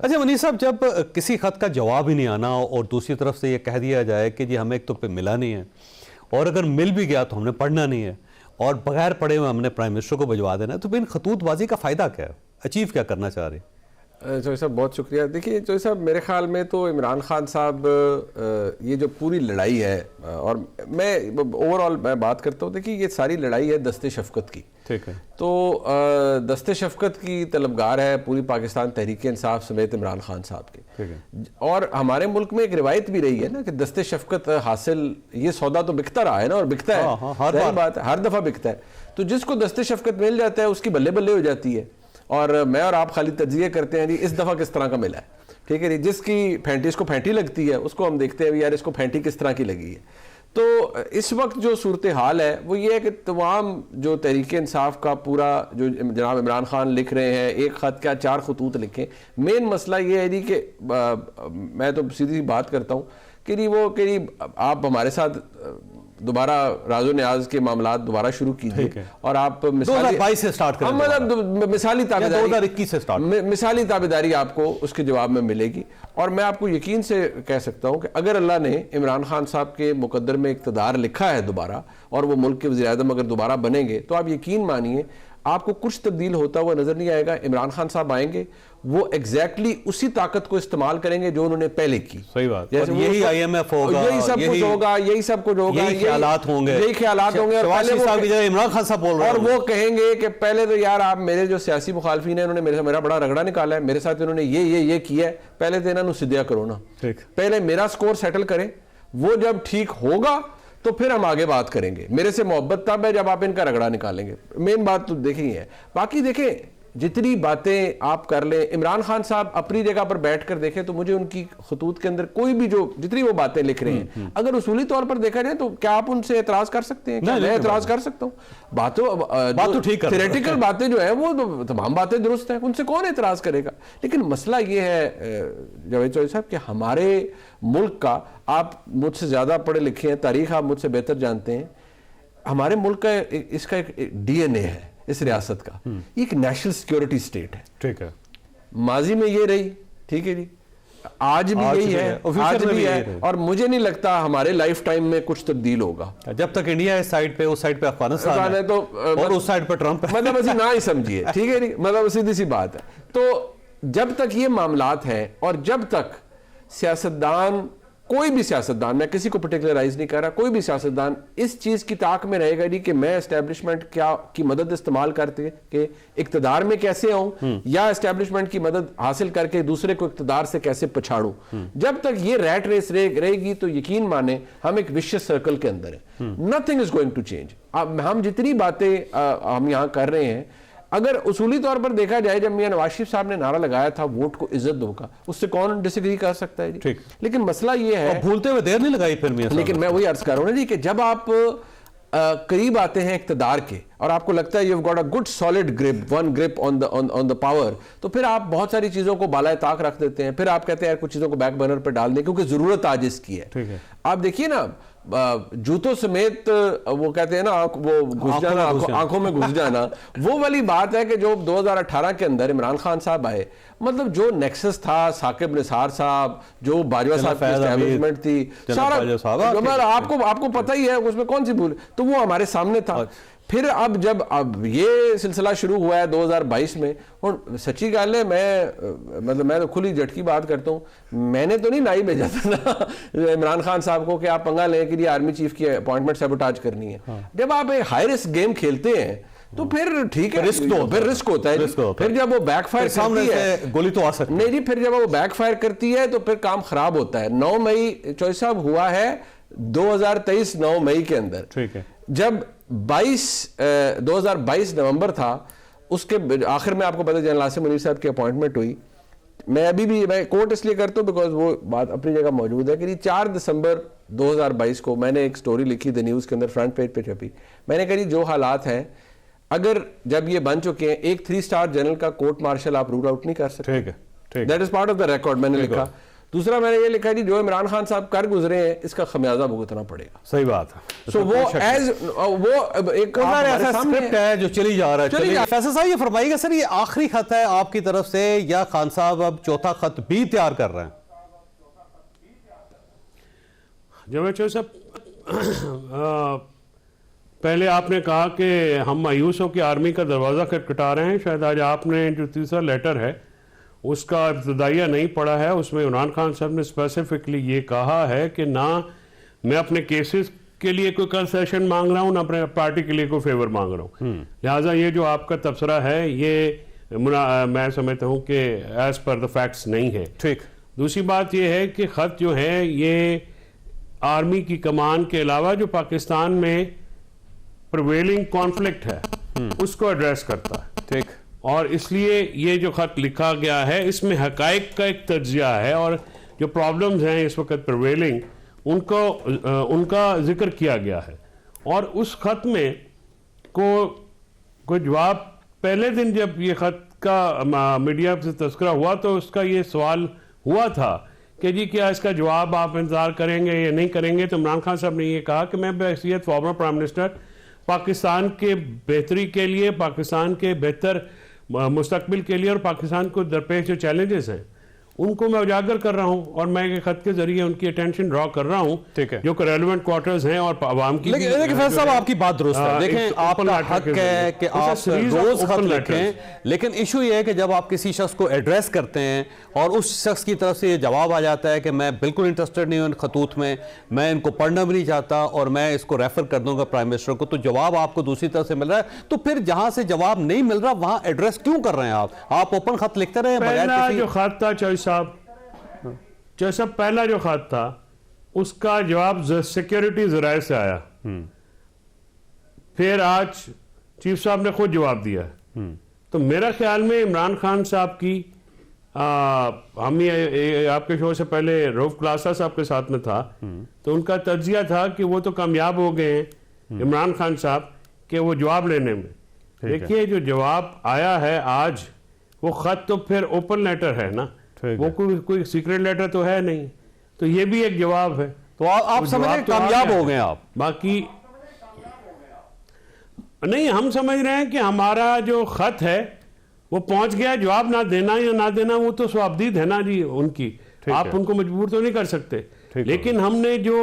अच्छा मनीष साहब, जब किसी खत का जवाब ही नहीं आना और दूसरी तरफ से ये कह दिया जाए कि जी हमें एक तो पे मिला नहीं है, और अगर मिल भी गया तो हमने पढ़ना नहीं है, और बगैर पढ़े हुए हमने प्राइम मिनिस्टर को भिजवा देना है, तो इन खतूतबाजी का फ़ायदा क्या है? अचीव क्या करना चाह रहे हैं? चौधरी साहब बहुत शुक्रिया। देखिए चौधरी साहब, मेरे ख्याल में तो इमरान खान साहब ये जो पूरी लड़ाई है, और मैं ओवरऑल मैं बात करता हूँ, देखिए ये सारी लड़ाई है दस्ते शफकत की। ठीक है। तो दस्ते शफकत की तलबगार है पूरी पाकिस्तान तहरीक इंसाफ समेत इमरान खान साहब के। ठीक है। और हमारे मुल्क में एक रिवायत भी रही है ना कि दस्ते शफकत हासिल, ये सौदा तो बिकता रहा है ना, और बिकता है, हर बात है, हर दफ़ा बिकता है। तो जिसको दस्ते शफकत मिल जाता है उसकी बल्ले बल्ले हो जाती है। और मैं और आप खाली तज्जिए करते हैं जी इस दफ़ा किस तरह का मिला है, ठीक है जी। जिसकी फैंटी, इसको फैंटी लगती है, उसको हम देखते हैं यार इसको फैंटी किस तरह की लगी है। तो इस वक्त जो सूरत हाल है वो ये है कि तमाम जो तहरीक इंसाफ का पूरा जो जनाब इमरान खान लिख रहे हैं, एक ख़त क्या 4 खतूत लिखें, मेन मसला ये है जी कि मैं तो सीधी बात करता हूँ कि जी वो कि आप हमारे साथ दोबारा राजो न्याज के मामला दोबारा शुरू कीजिए, और आप 2022 से स्टार्ट करें, मतलब मिसाली ताबेदारी 2021 से स्टार्ट, मिसाली ताबेदारी आपको उसके जवाब में मिलेगी। और मैं आपको यकीन से कह सकता हूं कि अगर अल्लाह ने इमरान खान साहब के मुकद्दर में इक़्तिदार लिखा है दोबारा, और वो मुल्क के वज़ीर-ए-आज़म अगर दोबारा बनेंगे, तो आप यकीन मानिए आपको कुछ तब्दील होता हुआ नजर नहीं आएगा। इमरान खान साहब आएंगे, वो एग्जैक्टली उसी ताकत को इस्तेमाल करेंगे जो उन्होंने पहले की। सही बात। यही IMF होगा, यही सब कुछ होगा, यही सब कुछ होगा, यही ख्यालात होंगे, यही ख्यालात होंगे। और इमरान खान साहब बोल रहे हैं, और वो कहेंगे कि पहले तो यार आप मेरे जो सियासी मुखालफिन है उन्होंने मेरा बड़ा रगड़ा निकाला है, मेरे साथ इन्होंने ये किया है, पहले तो इन्होंने सिद्धिया करो ना, पहले मेरा स्कोर सेटल करें। वो जब ठीक होगा तो फिर हम आगे बात करेंगे। मेरे से मोहब्बत तब है जब आप इनका रगड़ा निकालेंगे। मेन बात तो देखी है। बाकी देखें जितनी बातें आप कर लें, इमरान खान साहब अपनी जगह पर बैठ कर देखें तो मुझे उनकी खतूत के अंदर कोई भी जो जितनी वो बातें लिख रहे हैं, अगर उसूली तौर पर देखा जाए तो क्या आप उनसे एतराज कर सकते हैं? क्या मैं एतराज कर सकता हूँ? बात तो ठीक है, थ्योरेटिकल बातें जो है वो तो तमाम बातें दुरुस्त हैं, उनसे कौन एतराज करेगा। लेकिन मसला ये है जावेद चौधरी साहब कि हमारे मुल्क का, आप मुझसे ज़्यादा पढ़े लिखे हैं, तारीख आप मुझसे बेहतर जानते हैं, हमारे मुल्क का इसका एक DNA है इस रियासत का, एक नेशनल सिक्योरिटी स्टेट है। ठीक है, माजी में ये रही, ठीक है जी, आज भी यही है, आज भी है, और मुझे नहीं लगता हमारे लाइफ टाइम में कुछ तब्दील होगा। जब तक इंडिया इस साइड पे, उस साइड पे अफगानिस्तान है, तो और उस साइड पे ट्रंप है, मतलब ऐसी ना ही समझिए, ठीक है जी, मतलब सीधी सी बात है। तो जब तक ये मामलात हैं, और जब तक सियासतदान, कोई भी सियासतदान, मैं किसी को पर्टिकुलराइज नहीं कर रहा, कोई भी सियासतदान इस चीज की ताक में रहेगा जी कि मैं एस्टेब्लिशमेंट क्या की मदद इस्तेमाल करते कि इक्तदार में कैसे आऊं, या एस्टेब्लिशमेंट की मदद हासिल करके दूसरे को इक्तदार से कैसे पछाड़ूं, जब तक ये रैट रेस रहेगी तो यकीन माने हम एक विशियस सर्कल के अंदर है। Nothing is going to change. हम जितनी बातें हम यहां कर रहे हैं, अगर उसूली तौर पर देखा जाए, जब मियां नवाज शरीफ साहब ने नारा लगाया था वोट को इज्जत दो का, उससे कौन डिसएग्री कर सकता है जी? लेकिन मसला ये है, भूलते हुए देर नहीं लगाई फिर मियां, लेकिन मैं वही अर्ज कर रहा हूं ना जी कि जब आप करीब आते हैं इक्तदार के, और आपको लगता है you have got a good solid grip, one grip on the power, तो फिर आप बहुत सारी चीजों को बालाए ताक रख देते हैं। फिर आप कहते हैं यार कुछ चीजों को बैक बर्नर पर डाल दें क्योंकि जरूरत आज इसकी है। आप देखिए ना, जूतों समेत वो कहते हैं ना, वो घुस जाना, आंखों में घुस जाना, वो वाली बात है कि जो 2018 के अंदर इमरान खान साहब आए, मतलब जो नेक्सस था, साकिब निसार साहब, जो बाजवा साहब की एस्टैब्लिशमेंट थी, सारा आपको पता ही है, उसमें कौन सी भूल, तो वो हमारे सामने था। फिर अब ये सिलसिला शुरू हुआ है 2022 में, और सच्ची गल है, मैं तो खुली झटकी बात करता हूँ, मैंने तो नहीं नाई भेजा था ना इमरान खान साहब को कि आप पंगा लें कि आर्मी चीफ की अपॉइंटमेंट सैबोटाज करनी है। जब आप एक हाई रिस्क गेम खेलते हैं तो फिर ठीक है, फिर रिस्क होता है। फिर जब वो बैकफायर करती है, गोली तो आ सकती है नहीं जी, फिर जब वो बैकफायर करती है तो फिर काम खराब होता है। 9 मई चौधरी साहब हुआ है 2023 9 मई के अंदर, ठीक है, जब 2022 नवंबर था, उसके आखिर में आपको पता जनरल आसिम मुनीर साहब की अपॉइंटमेंट हुई। मैं कोट इसलिए करता हूँ बिकॉज वो बात अपनी जगह मौजूद है कि 4 दिसंबर 2022 को मैंने एक स्टोरी लिखी द न्यूज़ के अंदर, फ्रंट पेज पे छपी। मैंने कहा जो हालात हैं, अगर जब ये बन चुके हैं, एक 3 स्टार जनरल का कोर्ट मार्शल आप रूल आउट नहीं कर सकते। That is part of the record, मैंने लिखा। दूसरा मैंने ये लिखा है जी जो इमरान खान साहब कर गुजरे हैं इसका खमियाजा भुगतना पड़ेगा। सही बात है। सो वो एज वो एक ऐसा स्क्रिप्ट है जो चली जा रहा है। फैसल साहब ये फरमाइएगा सर, ये आखिरी खत है आपकी तरफ से या खान साहब अब चौथा खत भी तैयार कर रहे हैं? जावेद साहब, पहले आपने कहा कि हम मायूस हो कि आर्मी का दरवाज़ा खटखटा रहे हैं। शायद आज आपने जो तीसरा लेटर है उसका इब्तदाइया नहीं पढ़ा है। उसमें इमरान खान साहब ने स्पेसिफिकली ये कहा है कि ना मैं अपने केसेस के लिए कोई कंसेशन मांग रहा हूँ, ना अपने पार्टी के लिए कोई फेवर मांग रहा हूँ। लिहाजा ये जो आपका तबसरा है ये मैं समझता हूँ कि एज पर द फैक्ट्स नहीं है। ठीक। दूसरी बात ये है कि ख़त जो है ये आर्मी की कमान के अलावा जो पाकिस्तान में प्रिवेलिंग कॉन्फ्लिक्ट है उसको एड्रेस करता है। ठीक। और इसलिए ये जो खत लिखा गया है इसमें हकाइक का एक तज्जिया है और जो प्रॉब्लम्स हैं इस वक्त प्रिवेलिंग उनका जिक्र किया गया है। और उस खत में कोई जवाब पहले दिन जब ये खत का मीडिया से तस्करा हुआ तो उसका ये सवाल हुआ था कि जी क्या इसका जवाब आप इंतजार करेंगे या नहीं करेंगे। तो इमरान खान साहब ने ये कहा कि मैं बहैसियत फॉर्मर प्राइम मिनिस्टर पाकिस्तान के बेहतरी के लिए, पाकिस्तान के बेहतर मुस्तकबिल के लिए और पाकिस्तान को दरपेश जो चैलेंजेस हैं उनको मैं उजागर कर रहा हूं और मैं एक खत के जरिए उनकी अटेंशन ड्रॉ कर रहा हूं। ठीक है। जो रेलेवेंट क्वार्टर्स हैं और आवाम की। लेकिन फैसल साहब आपकी बात दुरुस्त है। देखें आपका हक है कि आप रोज खत लिखें, लेकिन इशू ये है कि जब आप किसी शख्स को एड्रेस करते हैं और उस शख्स की तरफ से ये जवाब आ जाता है कि मैं बिल्कुल इंटरेस्टेड नहीं हूं इन खतूत में, मैं इनको पढ़ना भी नहीं चाहता और मैं इसको रेफर कर दूंगा प्राइम मिनिस्टर को, तो जवाब आपको दूसरी तरफ से मिल रहा है। तो फिर जहां से जवाब नहीं मिल रहा वहां एड्रेस क्यों कर रहे हैं आप ओपन खत लिखते रहे पहला जो खत था चौधरी साहब पहला जो खत था उसका जवाब सिक्योरिटी जराए से आया। फिर आज चीफ साहब ने खुद जवाब दिया। तो मेरा ख्याल में इमरान खान साहब की हम ये आपके शो से पहले रऊफ क्लासा साहब के साथ में था तो उनका तज्जिया था कि वो तो कामयाब हो गए हैं इमरान खान साहब के वो जवाब लेने में। देखिए जो जवाब आया है आज वो खत तो फिर ओपन लेटर है ना, वो कोई सीक्रेट लेटर तो है नहीं, तो ये भी एक जवाब है। तो आप समझ कामयाब हो गए आप। बाकी नहीं, हम समझ रहे हैं कि हमारा जो खत है वो पहुंच गया। जवाब ना देना या ना देना वो तो स्वाबदीद है ना जी उनकी, आप उनको मजबूर तो नहीं कर सकते। लेकिन हमने जो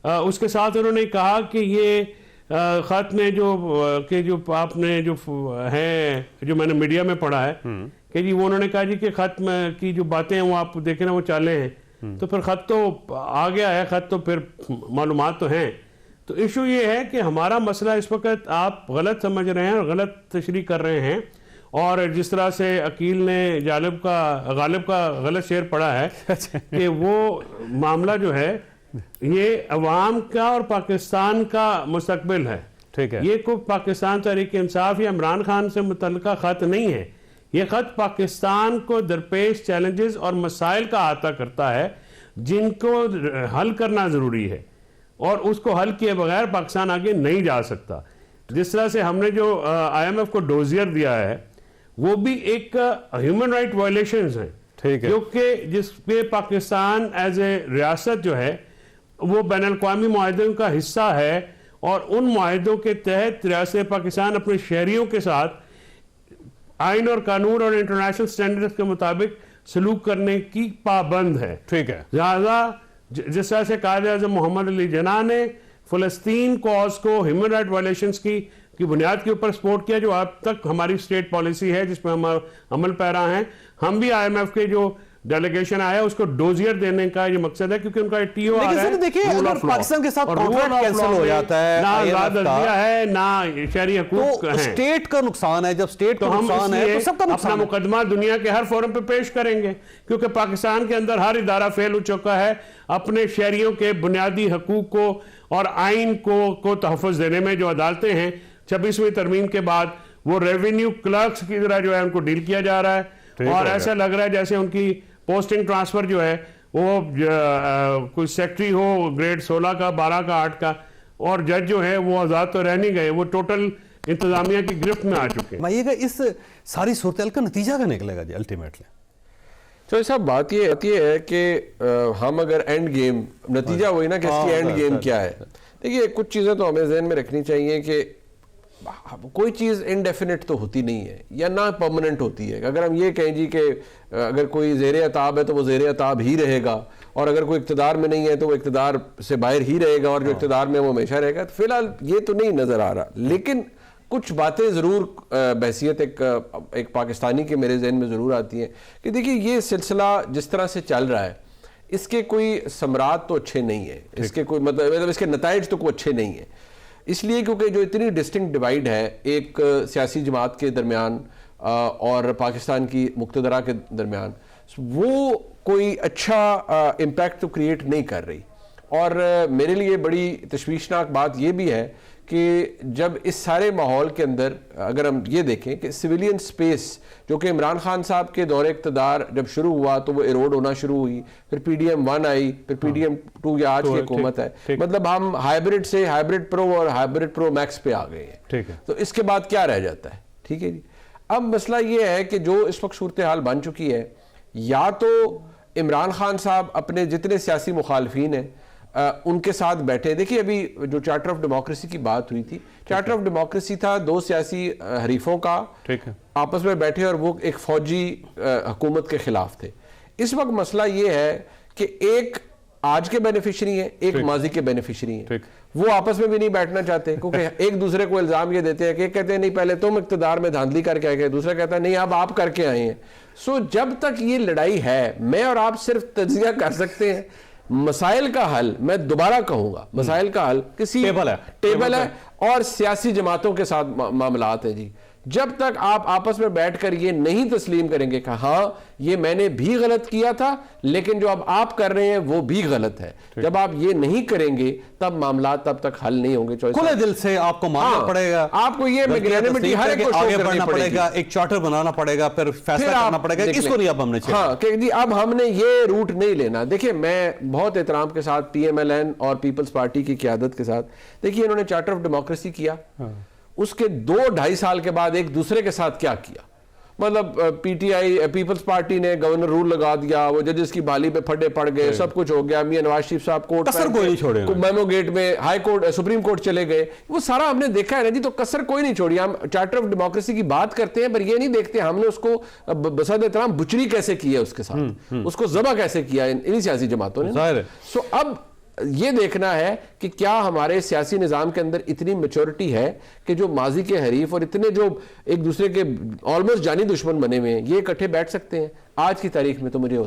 उसके साथ उन्होंने कहा कि ये खत में जो आपने जो है जो मैंने मीडिया में पढ़ा है कि जी वो उन्होंने कहा जी कि खत में की जो बातें हैं वो आप देखें ना वो चाले हैं, तो फिर खत तो आ गया है, खत तो फिर मालूमात तो हैं। तो इशू ये है कि हमारा मसला इस वक्त आप गलत समझ रहे हैं और गलत तशरीह कर रहे हैं। और जिस तरह से अकील ने गालिब का गलत शेर पढ़ा है कि वो मामला जो है ये अवाम का और पाकिस्तान का मुस्तकबिल है। ठीक है। ये कोई पाकिस्तान तहरीक इंसाफ या इमरान खान से मुतल्लिका खत नहीं है। ये खत पाकिस्तान को दरपेश चैलेंजेस और मसाइल का अहाता करता है जिनको हल करना जरूरी है और उसको हल किए बगैर पाकिस्तान आगे नहीं जा सकता। जिस तरह से हमने जो IMF को डोजियर दिया है वो भी एक ह्यूमन राइट वायलेशंस हैं। ठीक है। क्योंकि जिस पे पाकिस्तान एज ए रियासत जो है वो बैनुल-अक़वामी मुआहदों का हिस्सा है और उन मुआहदों के तहत रियासत पाकिस्तान अपने शहरियों के साथ आइन और कानून और इंटरनेशनल स्टैंडर्ड्स के मुताबिक सलूक करने की पाबंद है। ठीक है। लिहाजा जिस तरह से कायद-ए-आज़म मोहम्मद अली जिन्ना ने फ़लस्तीन कॉज को ह्यूमन राइट वायलेशंस की बुनियाद के ऊपर सपोर्ट किया, जो अब तक हमारी स्टेट पॉलिसी है जिसमें हम अमल पैरा हैं। हम भी IMF के जो डेलीगेशन आया उसको डोजियर देने का ये मकसद है क्योंकि उनका TO आ रहा है। देखिए अगर पाकिस्तान के साथ कॉन्ट्रैक्ट कैंसिल हो जाता है, ना आजाद अदलिया है ना शहरी हुकूक तो है, स्टेट का नुकसान है। जब स्टेट का नुकसान है तो सबका नुकसान। अपना मुकदमा दुनिया के हर फोरम पे पेश करेंगे क्योंकि पाकिस्तान के अंदर हर इदारा फेल हो चुका है अपने शहरियों के बुनियादी हकूक को और आइन को तहफ़्फ़ुज़ देने में। जो अदालतें हैं 26वीं तरमीम के बाद वो रेवेन्यू क्लर्क्स की तरह जो है उनको डील किया जा रहा है और ऐसा लग रहा है जैसे उनकी पोस्टिंग ट्रांसफर जो है वो कोई सेक्रेटरी हो ग्रेड 16 का 12 का 8 का, और जज जो है वो आज़ाद तो रह नहीं गए, वो टोटल इंतजामिया की गिरफ्त में आ चुके हैं। भाई इस सारी सूरत का नतीजा क्या निकलेगा जी अल्टीमेटली? तो साहब बात ये है कि हम अगर एंड गेम, नतीजा वही ना कि इसकी एंड गेम क्या है। देखिए कुछ चीज़ें तो हमें जहन में रखनी चाहिए कि कोई चीज़ इनडेफिनेट तो होती नहीं है या ना परमानेंट होती है। अगर हम ये कहें जी कि अगर कोई ज़ेर अताब है तो वो ज़ेर अताब ही रहेगा, और अगर कोई इक़्तिदार में नहीं है तो वो इक़्तिदार से बाहर ही रहेगा, और जो इक़्तिदार में वो हमेशा रहेगा। तो फिलहाल ये तो नहीं नज़र आ रहा, लेकिन कुछ बातें ज़रूर बहसियत एक पाकिस्तानी के मेरे जहन में ज़रूर आती हैं कि देखिए ये सिलसिला जिस तरह से चल रहा है इसके कोई समरात तो अच्छे नहीं है, इसके कोई मतलब इसके नताइज तो कोई अच्छे नहीं है। इसलिए क्योंकि जो इतनी डिस्टिंक्ट डिवाइड है एक सियासी जमात के दरमियान और पाकिस्तान की मुक्तदरा के दरमियान, वो कोई अच्छा इम्पैक्ट तो क्रिएट नहीं कर रही। और मेरे लिए बड़ी तशवीशनाक बात यह भी है कि जब इस सारे माहौल के अंदर अगर हम ये देखें कि सिविलियन स्पेस जो कि इमरान खान साहब के दौरे इक़्तिदार जब शुरू हुआ तो वो इरोड होना शुरू हुई, फिर PDM 1 आई, फिर PDM 2 या आज की हुकूमत है, मतलब हम हाइब्रिड से हाइब्रिड प्रो और हाइब्रिड प्रो मैक्स पे आ गए हैं। ठीक है, तो इसके बाद क्या रह जाता है? ठीक है जी, अब मसला ये है कि जो इस वक्त सूरत हाल बन चुकी है, या तो इमरान खान साहब अपने जितने सियासी मुखालफीन हैं उनके साथ बैठे। देखिए अभी जो चार्टर ऑफ डेमोक्रेसी की बात हुई थी, चार्टर ऑफ डेमोक्रेसी था दो सियासी हरीफों का, ठीक है, आपस में बैठे और वो एक फौजी हुकूमत के खिलाफ थे। इस वक्त मसला ये है कि एक आज के बेनिफिशरी हैं, एक माजी के बेनिफिशरी हैं, वो आपस में भी नहीं बैठना चाहते क्योंकि एक दूसरे को इल्जाम ये देते हैं कि कहते हैं नहीं पहले तुम इक़्तिदार में धांधली करके आए, दूसरा कहता है नहीं अब आप करके आए हैं। सो जब तक ये लड़ाई है, मैं और आप सिर्फ तज्जिया कर सकते हैं। मसाइल का हल, मैं दोबारा कहूंगा, मसाइल का हल किसी टेबल है और सियासी जमातों के साथ मामलात है जी। जब तक आप आपस में बैठकर ये नहीं तस्लीम करेंगे कि हाँ ये मैंने भी गलत किया था लेकिन जो अब आप कर रहे हैं वो भी गलत है, जब आप ये नहीं करेंगे तब मामला तब तक हल नहीं होंगे। खुले दिल से आपको मानना पड़ेगा, आपको ये मैग्नेनिमिटी हर एक को आगे बढ़ना पड़ेगा, एक चार्टर बनाना पड़ेगा, फिर फैसला करना पड़ेगा, इसको नहीं अब हमने हाँ कि जी अब हमने ये रूट नहीं लेना। देखिए मैं बहुत एहतराम के साथ PMLN और पीपल्स पार्टी की क़यादत के साथ, देखिए इन्होंने चार्टर ऑफ डेमोक्रेसी किया, उसके 2-2.5 साल के बाद एक दूसरे के साथ क्या किया, मतलब PTI पीपल्स पार्टी ने गवर्नर रूल लगा दिया, वो जजेस की बाली पे फटे पड़ गए, सब कुछ हो गया, मियां नवाज शरीफ साहब कोर्ट कसर कोई नहीं छोड़े, मेमो गेट में हाई कोर्ट सुप्रीम कोर्ट चले गए, वो सारा हमने देखा है ना जी। तो कसर कोई नहीं छोड़ी। हम चार्टर ऑफ डेमोक्रेसी की बात करते हैं पर ये नहीं देखते हमने उसको बसद एहतराम बुचरी कैसे की है, उसके साथ उसको जबा कैसे किया इन्हीं सियासी जमातों ने। सो अब ये देखना है कि क्या हमारे सियासी निज़ाम के अंदर इतनी मैच्योरिटी है कि जो माजी के हरीफ और इतने जो एक दूसरे के ऑलमोस्ट जानी दुश्मन बने हुए हैं ये इकट्ठे बैठ सकते हैं। आज की तारीख में तो मुझे होता